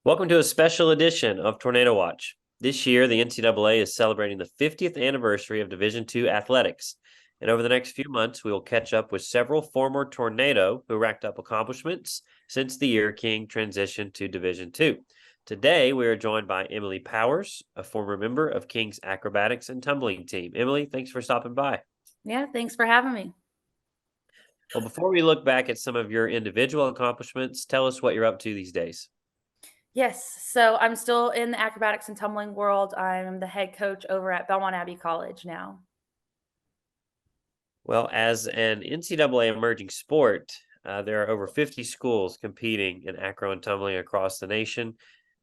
Welcome to a special edition of Tornado Watch. This year, the NCAA is celebrating the 50th anniversary of Division II athletics. And over the next few months, we will catch up with several former Tornado who racked up accomplishments since the year King transitioned to Division II. Today, we are joined by Emily Powers, a former member of King's acrobatics and tumbling team. Emily, thanks for stopping by. Yeah, thanks for having me. Well, before we look back at some of your individual accomplishments, tell us what you're up to these days. Yes, so I'm still in the acrobatics and tumbling world. I'm the head coach over at Belmont Abbey College now. Well, as an NCAA emerging sport, there are over 50 schools competing in acro and tumbling across the nation.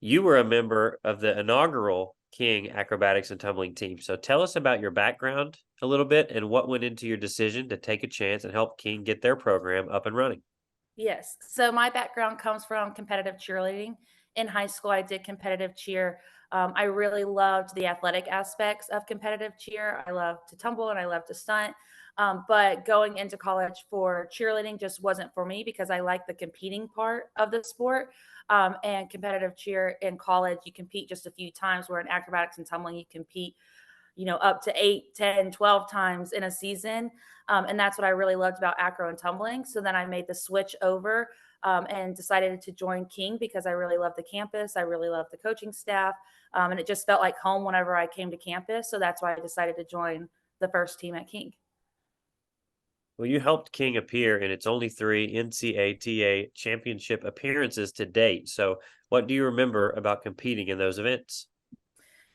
You were a member of the inaugural King acrobatics and tumbling team. So tell us about your background a little bit and what went into your decision to take a chance and help King get their program up and running. Yes, so my background comes from competitive cheerleading. In high school, I did competitive cheer. I really loved the athletic aspects of competitive cheer. I love to tumble and I love to stunt. But going into college for cheerleading just wasn't for me because I like the competing part of the sport. And competitive cheer in college, you compete just a few times, where in acrobatics and tumbling, you compete up to 8, 10, 12 times in a season. And that's what I really loved about acro and tumbling. So then I made the switch over and decided to join King because I really love the campus. I really love the coaching staff. And it just felt like home whenever I came to campus. So that's why I decided to join the first team at King. Well, you helped King appear in its only three NCAA championship appearances to date. So, what do you remember about competing in those events?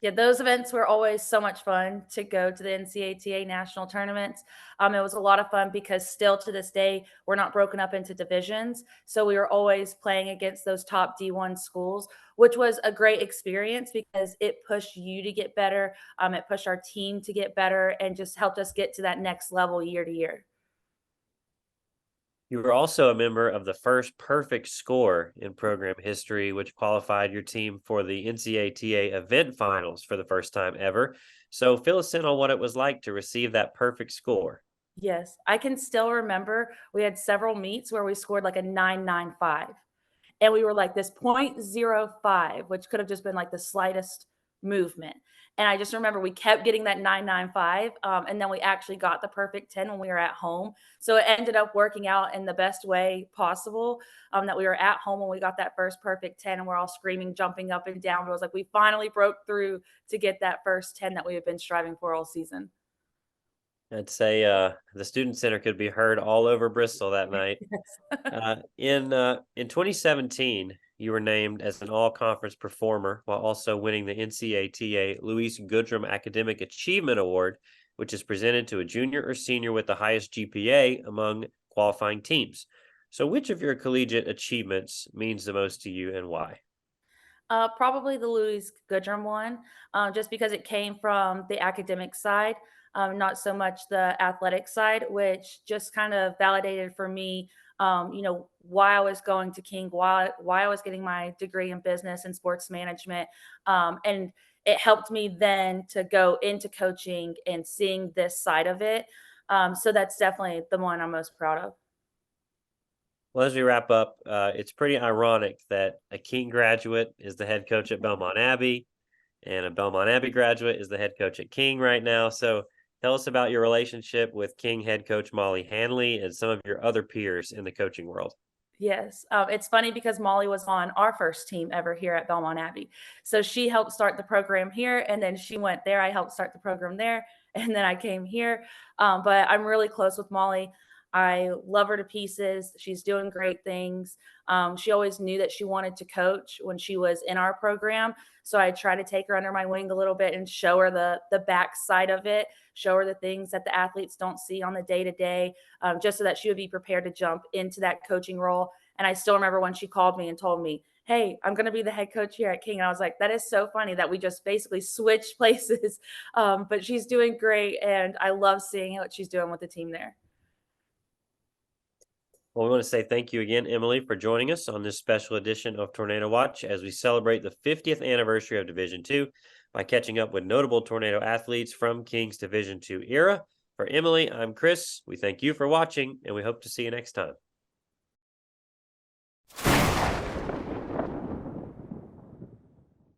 Yeah, those events were always so much fun to go to the NCAA national tournaments. It was a lot of fun because still to this day, we're not broken up into divisions. So we were always playing against those top D1 schools, which was a great experience because it pushed you to get better. It pushed our team to get better and just helped us get to that next level year to year. You were also a member of the first perfect score in program history, which qualified your team for the NCAA event finals for the first time ever. So, fill us in on what it was like to receive that perfect score. Yes, I can still remember we had several meets where we scored like a 995. And we were like this 0.05, which could have just been like the slightest movement. And I just remember we kept getting that 995. And then we actually got the perfect 10 when we were at home. So it ended up working out in the best way possible, that we were at home when we got that first perfect 10 and we're all screaming, jumping up and down. But it was like we finally broke through to get that first 10 that we had been striving for all season. I'd say the Student Center could be heard all over Bristol that night. Yes. In 2017, you were named as an all-conference performer while also winning the NCAA Louise Goodrum Academic Achievement Award, which is presented to a junior or senior with the highest GPA among qualifying teams. So, which of your collegiate achievements means the most to you and why? Probably the Louis Goodrum one, just because it came from the academic side, not so much the athletic side, which just kind of validated for me, why I was going to King, why I was getting my degree in business and sports management, and it helped me then to go into coaching and seeing this side of it. So that's definitely the one I'm most proud of. Well, as we wrap up, it's pretty ironic that a King graduate is the head coach at Belmont Abbey, and a Belmont Abbey graduate is the head coach at King right now. So tell us about your relationship with King head coach Molly Hanley and some of your other peers in the coaching world. Yes, it's funny because Molly was on our first team ever here at Belmont Abbey. So she helped start the program here, and then she went there. I helped start the program there, and then I came here. But I'm really close with Molly. I love her to pieces. She's doing great things. She always knew that she wanted to coach when she was in our program. So I try to take her under my wing a little bit and show her the back side of it, show her the things that the athletes don't see on the day to day, just so that she would be prepared to jump into that coaching role. And I still remember when she called me and told me, "Hey, I'm going to be the head coach here at King." And I was like, that is so funny that we just basically switched places. But she's doing great. And I love seeing what she's doing with the team there. Well, we want to say thank you again, Emily, for joining us on this special edition of Tornado Watch as we celebrate the 50th anniversary of Division II by catching up with notable tornado athletes from King's Division II era. For Emily, I'm Chris. We thank you for watching, and we hope to see you next time.